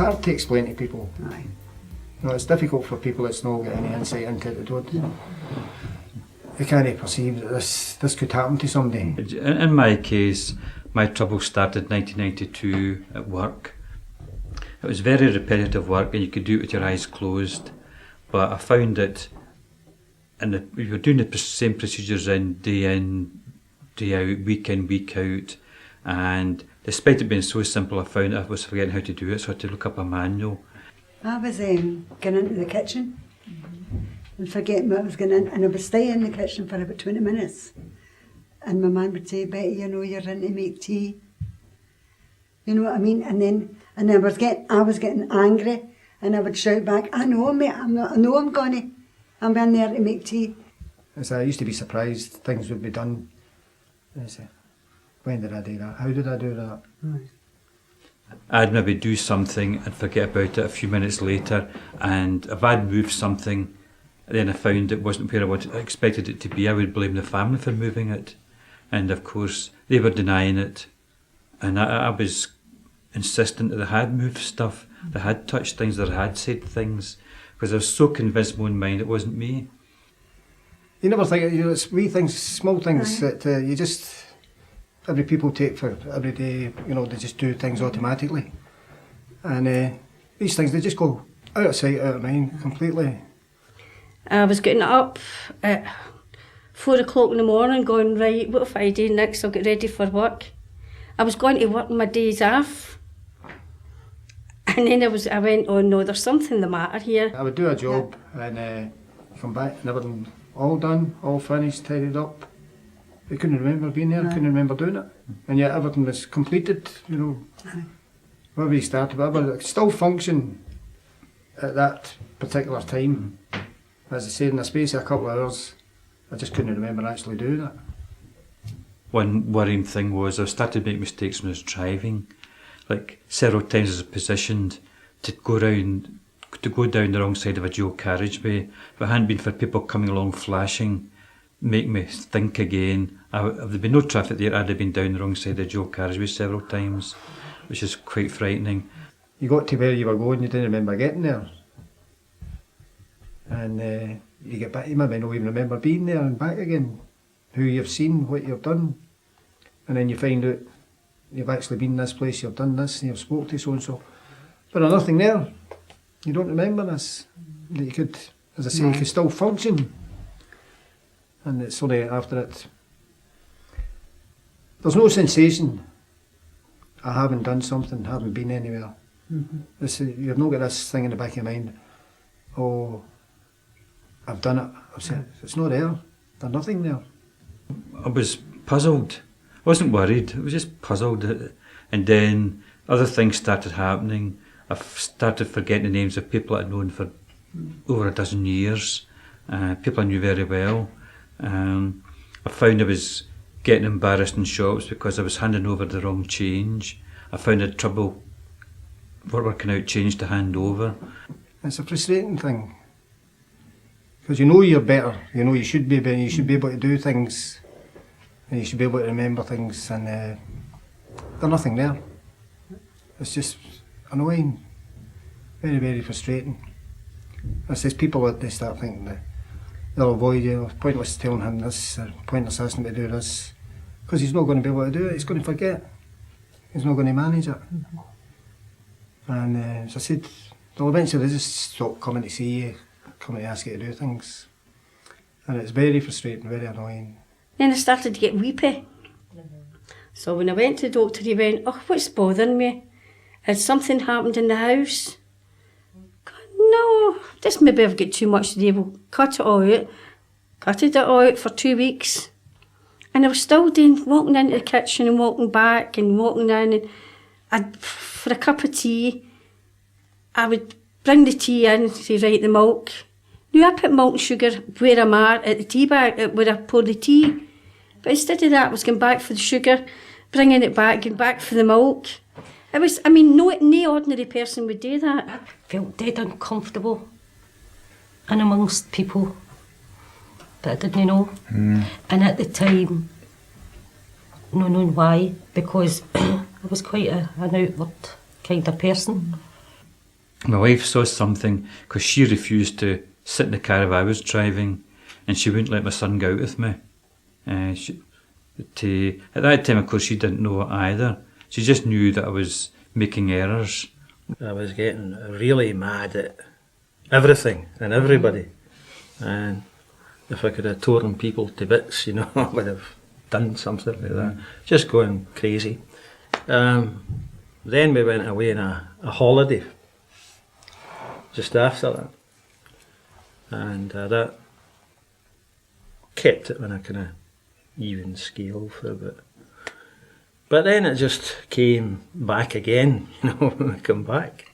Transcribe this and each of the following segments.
hard to explain to people. Aye. You know, it's difficult for people that's not got any insight into it. They don't. They can't perceive that this could happen to somebody. In my case, my trouble started 1992 at work. It was very repetitive work and you could do it with your eyes closed, but I found it, and we were doing the same procedures in, day out, week in, week out, and despite it being so simple, I found I was forgetting how to do it, so I had to look up a manual. I was going into the kitchen and forgetting what I was going in, and I would stay in the kitchen for about 20 minutes. And my man would say, Betty, you know, you're in to make tea. You know what I mean? And I was getting angry, and I would shout back, I know, mate, I'm in there to make tea. So I used to be surprised things would be done. I say, when did I do that? How did I do that? Right. I'd maybe do something and forget about it a few minutes later, and if I'd moved something, then I found it wasn't where I expected it to be, I would blame the family for moving it. And of course, they were denying it. And I was insistent that they had moved stuff, they had touched things, they had said things, because I was so convinced in my own mind it wasn't me. You never think, you know, it's wee things, small things that you just, every people take for every day, you know, they just do things automatically. And these things, they just go out of sight, out of mind, completely. I was getting up at 4 o'clock in the morning going, right, what if I do next? I'll get ready for work. I was going to work on my days off. And then I went, oh no, there's something the matter here. I would do a job and come back and everything all done, all finished, tidied up. I couldn't remember being there, couldn't remember doing it. And yet everything was completed, you know. Whatever you started, whatever, it still function at that particular time. As I said, in the space of a couple of hours, I just couldn't remember actually doing it. One worrying thing was I started to make mistakes when I was driving. Like several times I was positioned to go down the wrong side of a dual carriageway. If it hadn't been for people coming along flashing, make me think again. If there'd been no traffic there, I'd have been down the wrong side of the dual carriageway several times, which is quite frightening. You got to where you were going, you didn't remember getting there. And you get back, you maybe not even remember being there and back again. Who you've seen, what you've done. And then you find out you've actually been in this place, you've done this, and you've spoke to so-and-so. But there's nothing there. You don't remember this. That you could, as I say, you could still function. And it's only after it. There's no sensation. I haven't done something, haven't been anywhere. You've not got this thing in the back of your mind. Oh, I've done it. I've said it's not there. There's nothing there. I was puzzled. I wasn't worried, I was just puzzled. And then other things started happening. I started forgetting the names of people I'd known for over a dozen years, people I knew very well. I found I was getting embarrassed in shops because I was handing over the wrong change. I found I had trouble working out change to hand over. It's a frustrating thing. Because you know you're better, you know you should be better, you should be able to do things, and you should be able to remember things, and there's nothing there. It's just annoying, very, very frustrating. It's these people that they start thinking that they'll avoid you, pointless telling him this, or pointless asking him to do this, because he's not going to be able to do it, he's going to forget, he's not going to manage it. And as I said, they'll eventually just stop coming to see you, coming to ask you to do things. And it's very frustrating, very annoying. Then I started to get weepy. So when I went to the doctor, he went, oh, what's bothering me? Had something happened in the house? God, no, just maybe I've got too much to do. We'll cut it all out. Cutted it all out for 2 weeks. And I was still walking into the kitchen and walking back and walking in. And for a cup of tea, I would bring the tea in to write the milk. Now I put milk and sugar where I'm at the tea bag, where I pour the tea. But instead of that, I was going back for the sugar, bringing it back, going back for the milk. It was, I mean, no ordinary person would do that. I felt dead uncomfortable in amongst people that I didn't know. And at the time, not knowing why, because I was quite an outward kind of person. My wife saw something because she refused to sit in the car if I was driving, and she wouldn't let my son go out with me. At that time, of course, she didn't know either. She just knew that I was making errors. I was getting really mad at everything and everybody. And if I could have torn people to bits, I would have done something like that. Just going crazy. Then we went away on a holiday just after that. And that kept it on a kind of even scale for a bit. But then it just came back again, when I come back.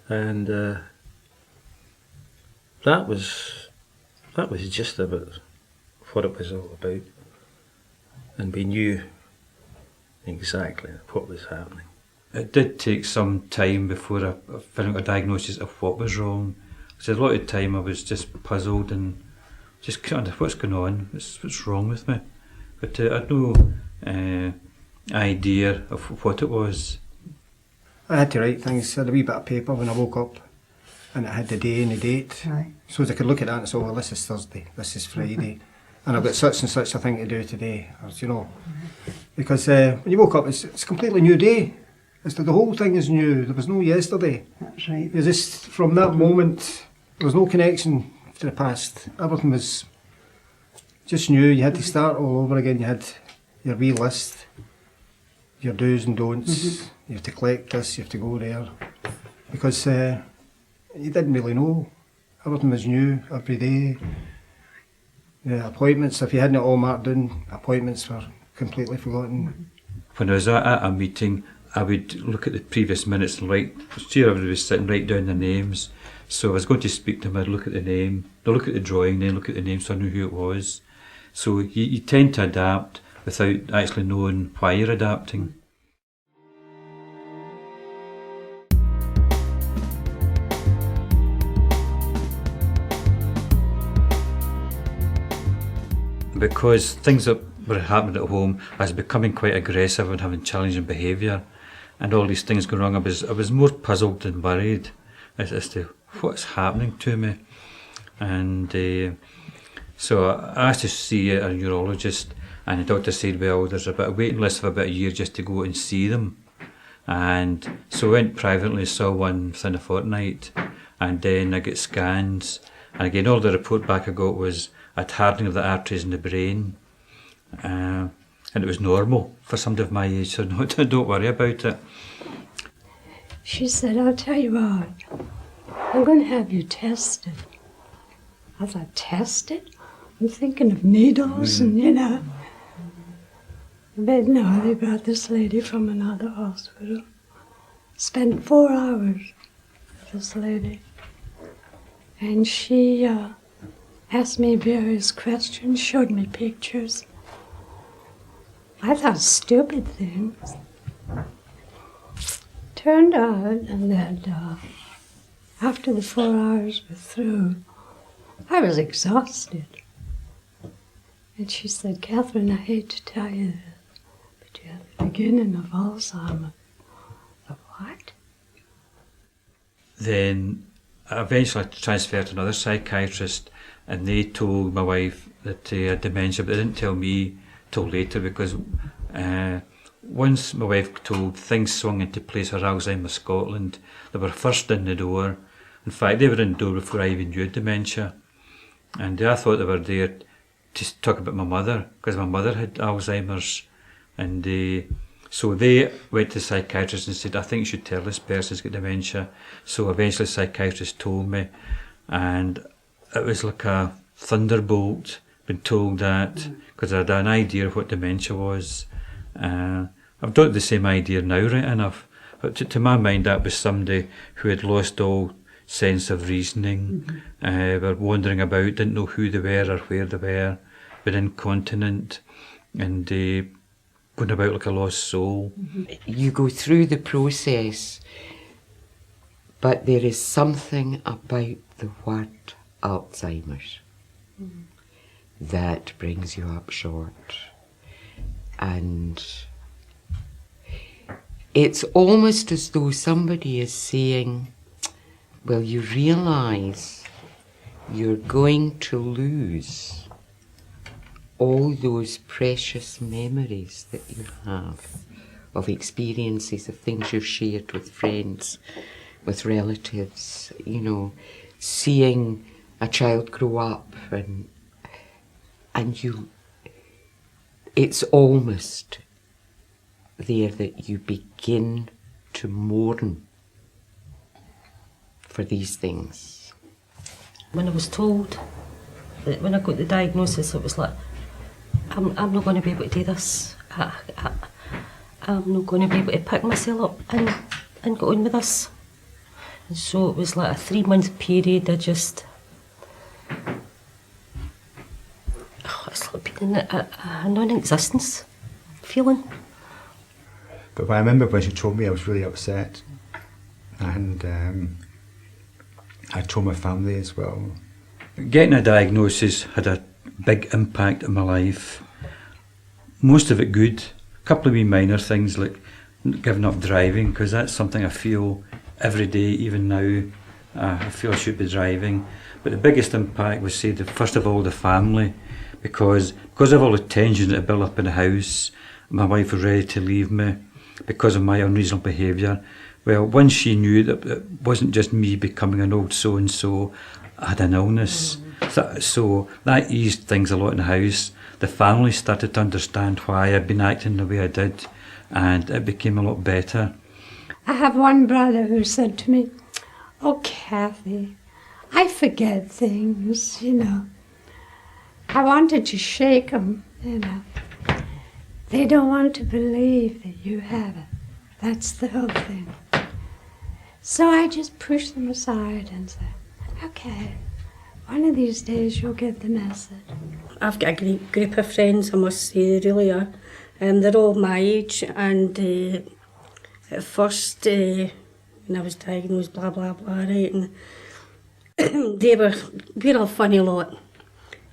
And that was just about what it was all about. And we knew exactly what was happening. It did take some time before I found out a diagnosis of what was wrong. Because a lot of time I was just puzzled and just kind of, what's going on? What's wrong with me? But I had no idea of what it was. I had to write things. I had a wee bit of paper when I woke up, and it had the day and the date. Right. So as I could look at that and say, well, this is Thursday, this is Friday, and I've got such and such a thing to do today. Because when you woke up, it's a completely new day. The whole thing is new. There was no yesterday. That's right. You're just, from that moment, there was no connection to the past. Everything was just new. You had to start all over again. You had your wee list, your do's and don'ts. You have to collect this, you have to go there. Because you didn't really know. Everything was new every day. The appointments, if you hadn't it all marked down, appointments were completely forgotten. When I was at a meeting, I would look at the previous minutes and everybody was sitting, write down their names. So if I was going to speak to them, I'd look at the name, look at the drawing, then look at the name so I knew who it was. So you tend to adapt without actually knowing why you're adapting. Because things that were happening at home, I was becoming quite aggressive and having challenging behaviour, and all these things going wrong. I was more puzzled than worried as to what's happening to me. And so I asked to see a neurologist, and the doctor said, well, there's a waiting list of about a year just to go and see them. And so I went privately, saw one within a fortnight, and then I get scans. And again, all the report back I got was a hardening of the arteries in the brain, and it was normal for somebody of my age, so don't worry about it. She said, I'll tell you what, I'm going to have you tested. I thought, tested? I'm thinking of needles and, But no, they brought this lady from another hospital. Spent 4 hours with this lady. And she asked me various questions, showed me pictures. I thought stupid things. Turned out that after the 4 hours were through, I was exhausted. And she said, Catherine, I hate to tell you this, but you have the beginning of Alzheimer. I thought, what? Then I eventually transferred to another psychiatrist, and they told my wife that he had dementia, but they didn't tell me till later, because once my wife told, things swung into place for Alzheimer Scotland. They were first in the door. In fact, they were in the door before I even knew dementia. And I thought they were there to talk about my mother, because my mother had Alzheimer's. And so they went to the psychiatrist and said, I think you should tell this person's got dementia. So eventually the psychiatrist told me, and it was like a thunderbolt, being told that, because I had an idea of what dementia was. I've got the same idea now, right enough, but to my mind that was somebody who had lost all sense of reasoning, were wandering about, didn't know who they were or where they were incontinent, and going about like a lost soul. You go through the process, but there is something about the word Alzheimer's that brings you up short. And it's almost as though somebody is saying, well, you realise you're going to lose all those precious memories that you have of experiences, of things you've shared with friends, with relatives, you know, seeing a child grow up and you, it's almost there that you begin to mourn for these things. When I was told that when I got the diagnosis, it was like, I'm not going to be able to do this. I'm not going to be able to pick myself up and go on with this. And so it was like a 3-month period. I just, it's like being in a non-existence feeling. But I remember when she told me, I was really upset, and I told my family as well. Getting a diagnosis had a big impact on my life. Most of it good. A couple of wee minor things like giving up driving, because that's something I feel every day, even now. I feel I should be driving. But the biggest impact was, say, first of all, the family, because of all the tension that built up in the house. My wife was ready to leave me because of my unreasonable behaviour. Well, once she knew that it wasn't just me becoming an old so-and-so, I had an illness. So that eased things a lot in the house. The family started to understand why I'd been acting the way I did, and it became a lot better. I have one brother who said to me, "Oh, Kathy, I forget things, you know." I wanted to shake him, you know. They don't want to believe that you have it. That's the whole thing. So I just pushed them aside and said, "Okay, one of these days you'll get the message." I've got a great group of friends, I must say, they really are. They're all my age, and at first, when I was diagnosed, blah, blah, blah, right, and we're a funny lot.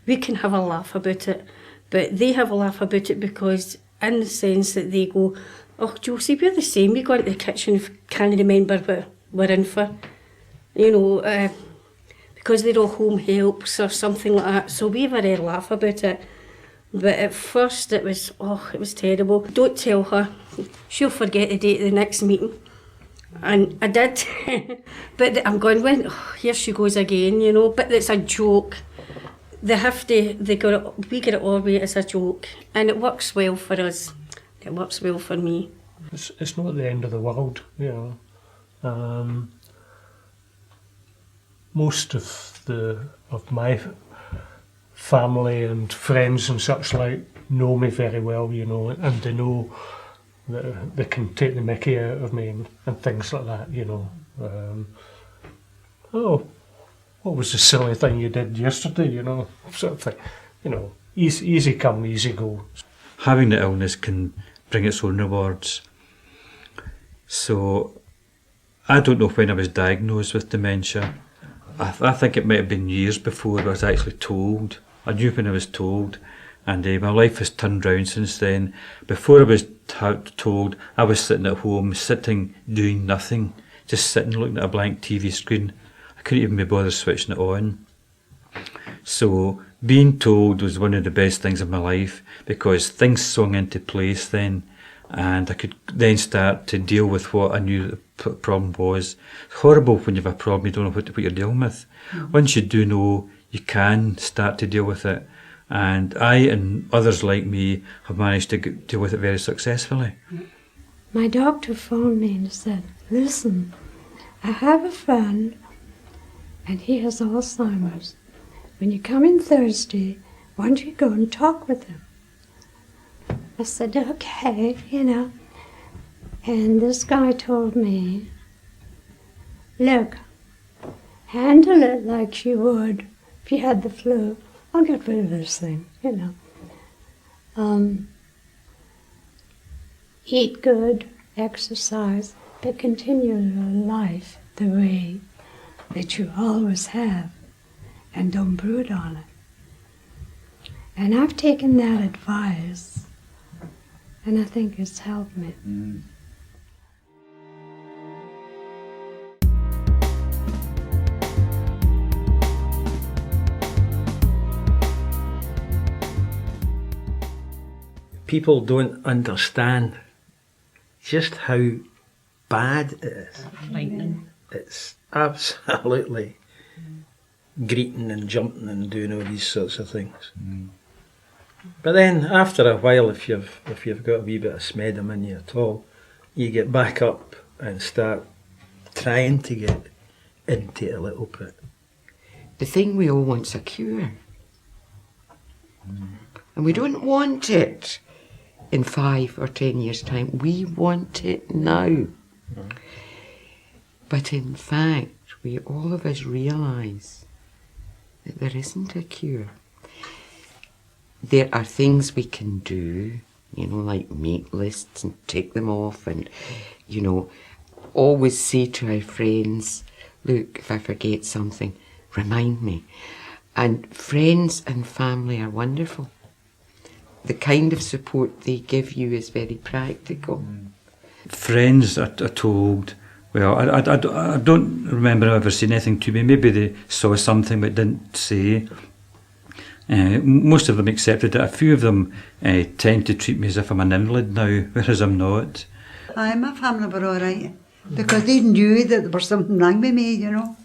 We can have a laugh about it, but they have a laugh about it because, in the sense that they go, "Oh, Josie, we're the same. We go into the kitchen, can't remember what we're in for," you know, because they're all home helps or something like that. So we have a rare laugh about it. But at first it was terrible. Don't tell her. She'll forget the date of the next meeting. And I did. But I'm going, here she goes again, you know. But it's a joke. We get it all right as a joke. And it works well for us. It works well for me. It's not the end of the world, you know. Most of my family and friends and such like know me very well, you know, and they know that they can take the mickey out of me and things like that, you know. "Oh, what was the silly thing you did yesterday?" You know, sort of thing. You know, easy come, easy go. Having the illness can bring its own rewards. So I don't know when I was diagnosed with dementia. I think it might have been years before I was actually told. I knew when I was told, and my life has turned round since then. Before I was told, I was sitting at home, doing nothing, just sitting looking at a blank TV screen. I couldn't even be bothered switching it on. So being told was one of the best things in my life, because things swung into place then, and I could then start to deal with what I knew the problem was. It's horrible when you have a problem, you don't know what you're dealing with. Mm-hmm. Once you do know, you can start to deal with it. And I and others like me have managed to deal with it very successfully. My doctor phoned me and said, "Listen, I have a friend and he has Alzheimer's. When you come in Thursday, why don't you go and talk with him?" I said, "Okay, you know." And this guy told me, "Look, handle it like you would if you had the flu. I'll get rid of this thing, you know. Eat good, exercise, but continue your life the way that you always have, and don't brood on it." And I've taken that advice, and I think it's helped me. people don't understand just how bad it is. Frightening. It's absolutely greeting and jumping and doing all these sorts of things. But then after a while, if you've got a wee bit of smedum in you at all, you get back up and start trying to get into it a little bit. The thing we all want's a cure. And we don't want it in 5 or 10 years' time. We want it now. But in fact, we all of us realise that there isn't a cure. There are things we can do, you know, like make lists and take them off and, you know, always say to our friends, look, if I forget something, remind me. And friends and family are wonderful. The kind of support they give you is very practical. Friends are told, well, I don't remember ever saying anything to me. Maybe they saw something but didn't say. Most of them accepted it. A few of them tend to treat me as if I'm an invalid now, whereas I'm not. Aye, my family were all right, because they knew that there was something wrong with me, you know,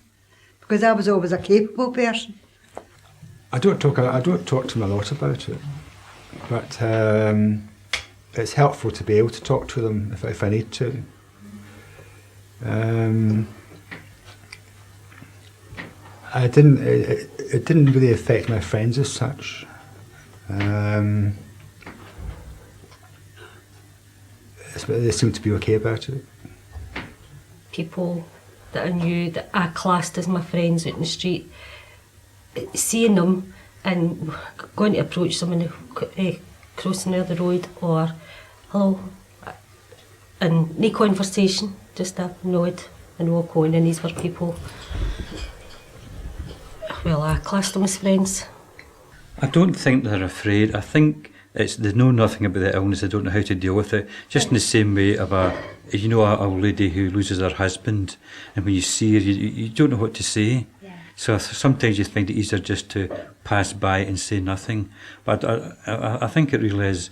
because I was always a capable person. I don't talk to them a lot about it, but it's helpful to be able to talk to them if I need to. It didn't really affect my friends as such. They seemed to be okay about it. People that I knew that I classed as my friends out in the street, seeing them and going to approach them and crossing the other road or hello, and no conversation, just a nod and walk on, and these were people, well, I classed them as friends. I don't think they're afraid. I think they know nothing about the illness. They don't know how to deal with it. Just in the same way of a lady who loses her husband, and when you see her, you don't know what to say. Yeah. So sometimes you find it easier just to pass by and say nothing. But I think it really is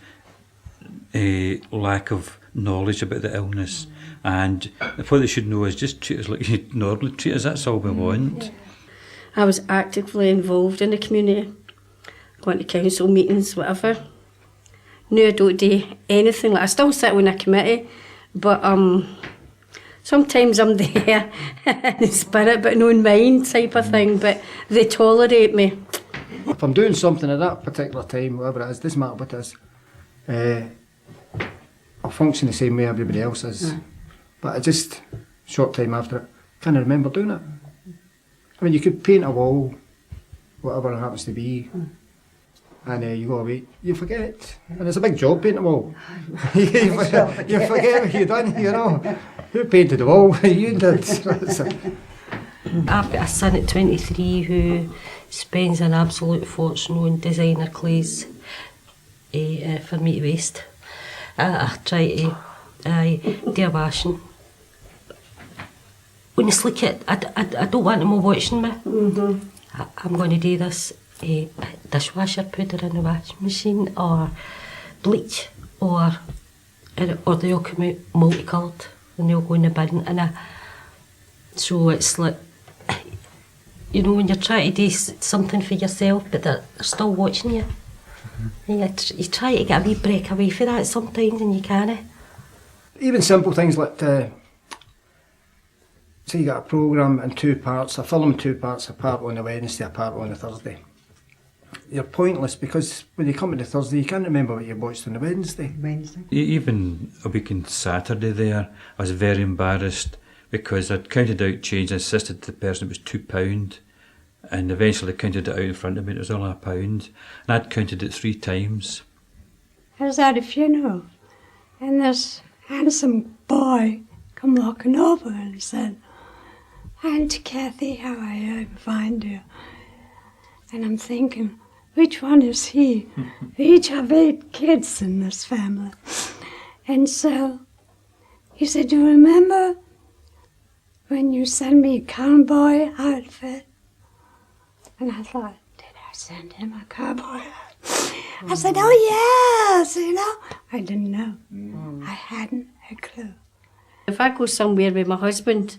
a lack of knowledge about the illness, and what they should know is just treat us like you normally treat us. That's all we want. Yeah. I was actively involved in the community, going to council meetings, whatever. Now I don't do anything. Like, I still sit on a committee, but sometimes I'm there in spirit but no in mind type of thing, but they tolerate me. If I'm doing something at that particular time, whatever it is, doesn't matter what it is, I'll function the same way everybody else is. But I just, short time after it, can't remember doing it. I mean, you could paint a wall, whatever it happens to be, and you go away, you forget. And it's a big job painting a wall. you forget what you've done, you know. Who painted the wall? You did. I've got a son at 23 who spends an absolute fortune on designer clays for me to waste. I try to do a washing. Honestly, kid, I don't want them all watching me. I'm going to do this dishwasher powder in the washing machine, or bleach, or they all come out multicoloured and they all go in the bin. So it's like, you know, when you're trying to do something for yourself, but they're still watching you. And you try to get a wee break away from that sometimes, and you can't. Even simple things like, say you got a programme in 2 parts, a film in 2 parts, a part on the Wednesday, a part on the Thursday. You're pointless, because when you come to the Thursday, you can't remember what you watched on the Wednesday. Even a week on Saturday there, I was very embarrassed because I'd counted out change and insisted to the person it was £2, and eventually counted it out in front of me and it was only £1, and I'd counted it 3 times. I was at a funeral, and this handsome boy come walking over and said, "Aunt Kathy, how are you? I'm fine, dear." And I'm thinking, which one is he? We each have 8 kids in this family. And so he said, "Do you remember when you sent me a cowboy outfit?" And I thought, did I send him a cowboy outfit? I said, oh yes, you know. I didn't know. I hadn't a clue. If I go somewhere with my husband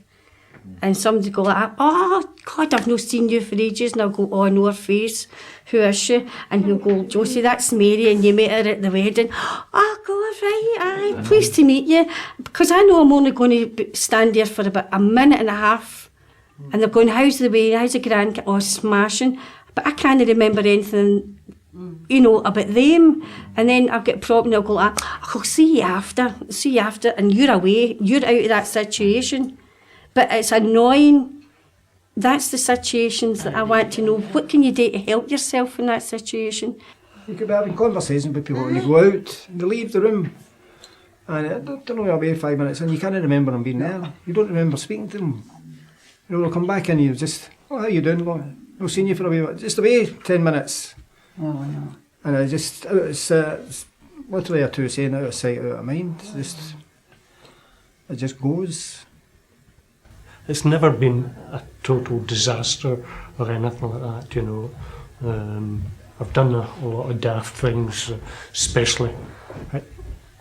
and somebody go like, oh God, I've not seen you for ages, and I'll go, oh, I know her face, who is she? And he'll go, Josie, that's Mary, and you met her at the wedding. Oh God, right, aye, pleased to meet you. Because I know I'm only going to stand there for about a minute and a half, and they're going, how's the way, how's the grand, oh, smashing. But I can't remember anything, you know, about them. And then I'll get propped and I'll go like, I'll see you after, and you're away, you're out of that situation. But it's annoying. That's the situations that I want to know. What can you do to help yourself in that situation? You could be having conversations with people when you go out and they leave the room. And they're only away 5 minutes and you can't remember them being there. You don't remember speaking to them. You know, they'll come back and you just, oh, how you doing? We've seen you for a wee while. Just away 10 minutes. Oh, no. And it's literally a two saying, out of sight, out of mind. It just goes. It's never been a total disaster or anything like that, you know. I've done a lot of daft things, especially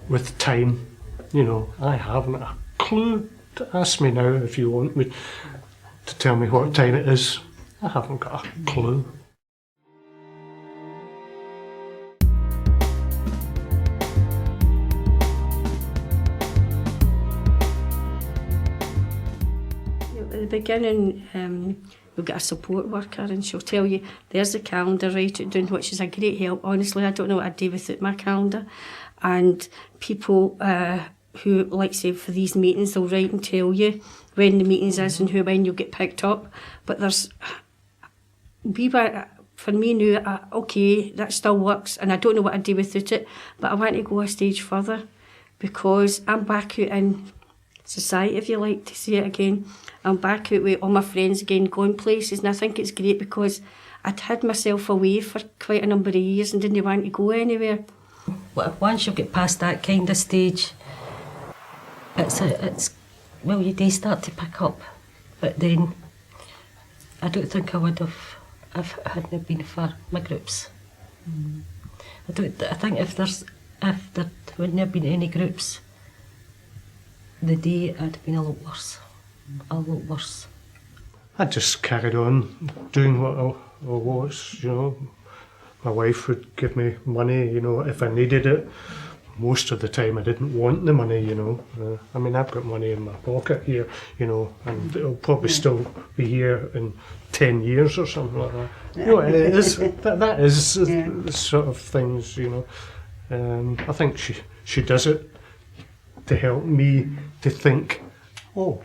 with time. You know, I haven't a clue. To ask me now if you want me to tell me what time it is. I haven't got a clue. At the beginning, you'll get a support worker and she'll tell you, there's the calendar, write it down, which is a great help. Honestly, I don't know what I'd do without my calendar. And people who, like say, for these meetings, they'll write and tell you when the meetings is and when you'll get picked up. But there's, for me now, okay, that still works, and I don't know what I'd do without it, but I want to go a stage further because I'm back out in society, if you like to say it again. I'm back out with all my friends again, going places, and I think it's great because I'd had myself away for quite a number of years and didn't want to go anywhere. Well, once you get past that kind of stage, well, you do start to pick up, but then I don't think I would have if it hadn't been for my groups. I think if there wouldn't have been any groups, the day would have been a lot worse. I just carried on doing what I was, you know. My wife would give me money, you know, if I needed it. Most of the time I didn't want the money, you know. I mean, I've got money in my pocket here, you know, and it'll probably still be here in 10 years or something like that. You know, it is, that is the sort of things, you know. I think she does it to help me to think, oh,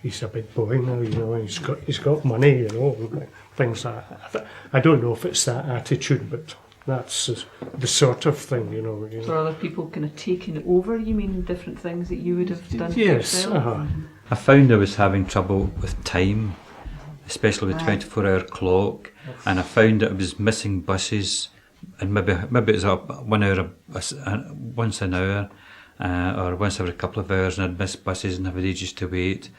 he's a big boy now, you know, he's got money, you know, things like that. I don't know if it's that attitude, but that's the sort of thing, you know. So are other people kind of taking over, you mean, different things that you would have done for yes, yourself? I found I was having trouble with time, especially with 24-hour clock, and I found that I was missing buses, and maybe it was up 1 hour, once an hour, or once every couple of hours, and I'd miss buses and have ages to wait.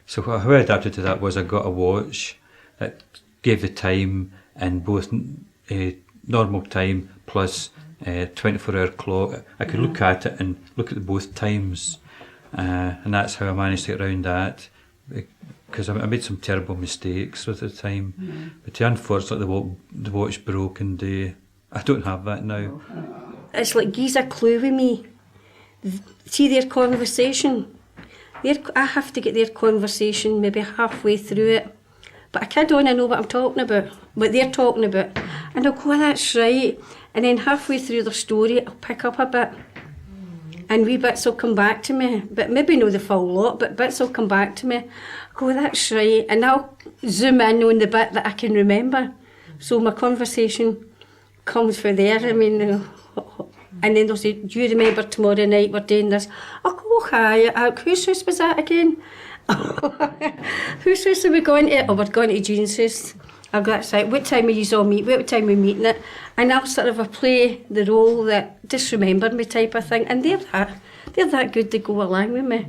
So how I adapted to that was I got a watch that gave the time in both normal time plus 24-hour clock. I could look at it and look at both times, and that's how I managed to get around that, because I made some terrible mistakes with the time. But unfortunately the watch broke, and I don't have that now. It's like gives a clue with me. See their conversation. I have to get their conversation maybe halfway through it. But I kid on, I know what I'm talking about, what they're talking about. And I'll go, oh, that's right. And then halfway through their story, I'll pick up a bit. And wee bits will come back to me. But maybe not the full lot, but bits will come back to me. I go, that's right. And I'll zoom in on the bit that I can remember. So my conversation comes from there. I mean, and then they'll say, do you remember tomorrow night we're doing this? I'll go, oh, hi, whose house was that again? Whose house are we going to? Oh, we're going to Jean's house. I'll go, that's right. What time are you all meet? What time are we meeting it? And I'll sort of play the role that just remembered me type of thing. And they're that good to go along with me.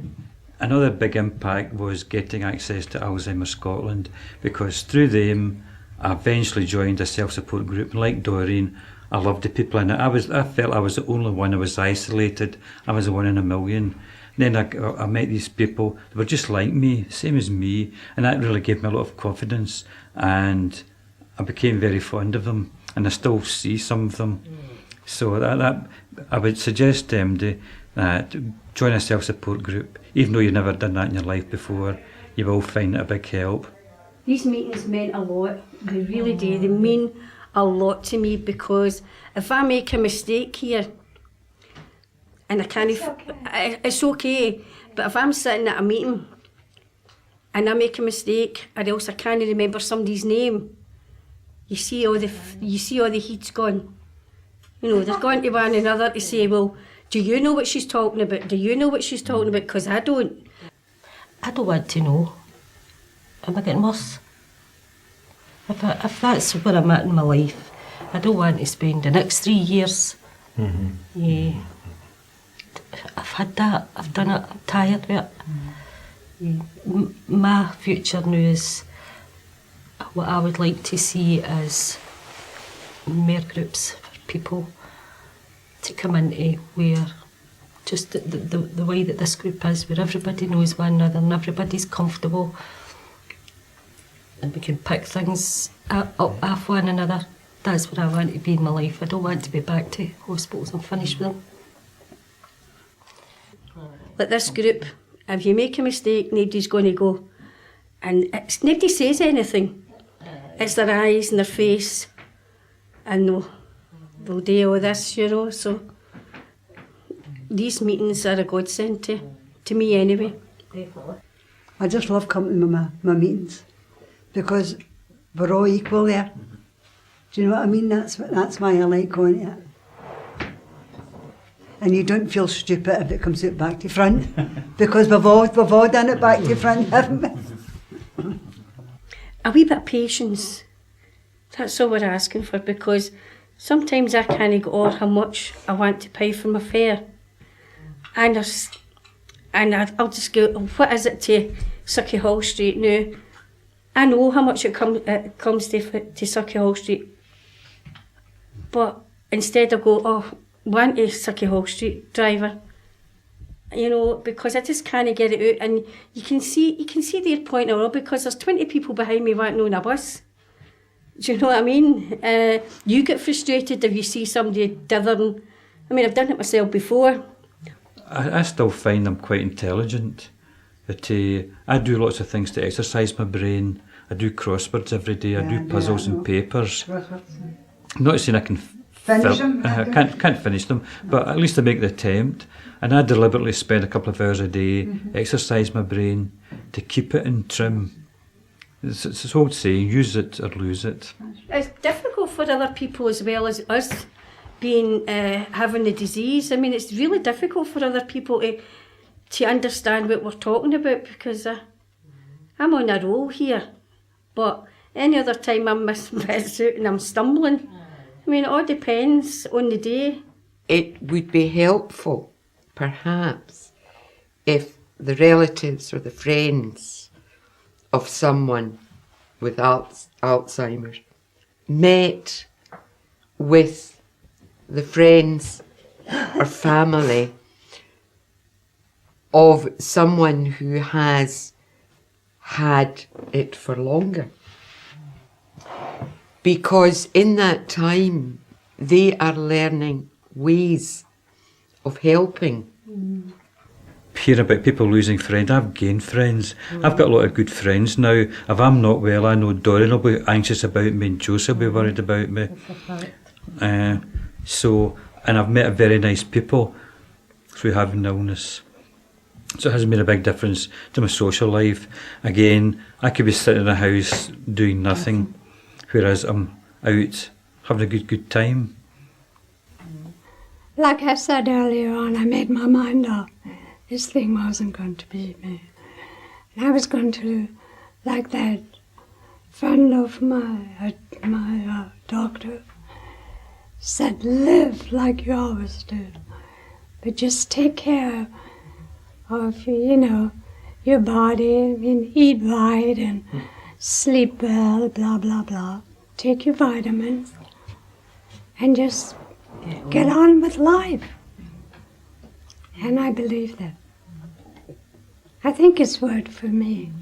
Another big impact was getting access to Alzheimer Scotland, because through them I eventually joined a self-support group. Like Doreen, I loved the people in it. I felt I was the only one. I was isolated. I was the one in a million. And then I met these people. They were just like me, same as me, and that really gave me a lot of confidence. And I became very fond of them, and I still see some of them. So that I would suggest them to join a self-support group. Even though you've never done that in your life before, you will find it a big help. These meetings meant a lot. They really do. They mean a lot to me, because if I make a mistake here, and I can't, it's okay. But if I'm sitting at a meeting and I make a mistake, or else I can't remember somebody's name, you see all the heat's gone. You know, they're going to one another to say, well, do you know what she's talking about? Do you know what she's talking about? Because I don't. I don't want to know. Am I getting worse? If that's where I'm at in my life, I don't want to spend the next 3 years. Yeah. I've had that, I've done it, I'm tired of it. Yeah. My future now is what I would like to see as more groups for people to come into, where just the way that this group is, where everybody knows one another and everybody's comfortable, and we can pick things up off one another. That's where I want to be in my life. I don't want to be back to hospitals. I'm finished with them. Like this group, if you make a mistake, nobody's going to go. And nobody says anything. It's their eyes and their face. And they'll do all this, you know. So these meetings are a godsend to me anyway. I just love coming to my meetings, because we're all equal there. Do you know what I mean? That's why I like going to it. And you don't feel stupid if it comes out back to front, because we've all done it back to front, haven't we? A wee bit of patience. That's all we're asking for, because sometimes I can't get over how much I want to pay for my fare. And I'll just go, what is it to Sucky Hall Street now? I know how much it comes to Sucky Hall Street. But instead I go, one to Sucky Hall Street driver. You know, because I just can't get it out, and you can see their point of view, because there's 20 people behind me wanting on a bus. Do you know what I mean? You get frustrated if you see somebody dithering. I mean, I've done it myself before. I still find I'm quite intelligent. That I do lots of things to exercise my brain. I do crosswords every day. I do puzzles and papers. I'm not saying I can finish them. I can't finish them, but at least I make the attempt. And I deliberately spend a couple of hours a day, exercise my brain to keep it in trim. It's this old saying, use it or lose it. It's difficult for other people as well as us being having the disease. I mean, it's really difficult for other people to understand what we're talking about, because I'm on a roll here. But any other time I'm missing bits out and I'm stumbling. I mean, it all depends on the day. It would be helpful, perhaps, if the relatives or the friends of someone with Alzheimer's met with the friends or family of someone who has had it for longer. Because in that time, they are learning ways of helping. Hear about people losing friends. I've gained friends. I've got a lot of good friends now. If I'm not well, I know Doreen will be anxious about me and Joseph will be worried about me. And I've met very nice people through having illness. So it has made a big difference to my social life. Again, I could be sitting in a house doing nothing, whereas I'm out having a good time. Like I said earlier on, I made my mind up. This thing wasn't going to be me. And I was going to, like that friend of my doctor said, live like you always did. But just take care of, your body. I mean, eat right and sleep well, blah, blah, blah. Take your vitamins. and just get on with life. And I believe that. I think it's worked for me.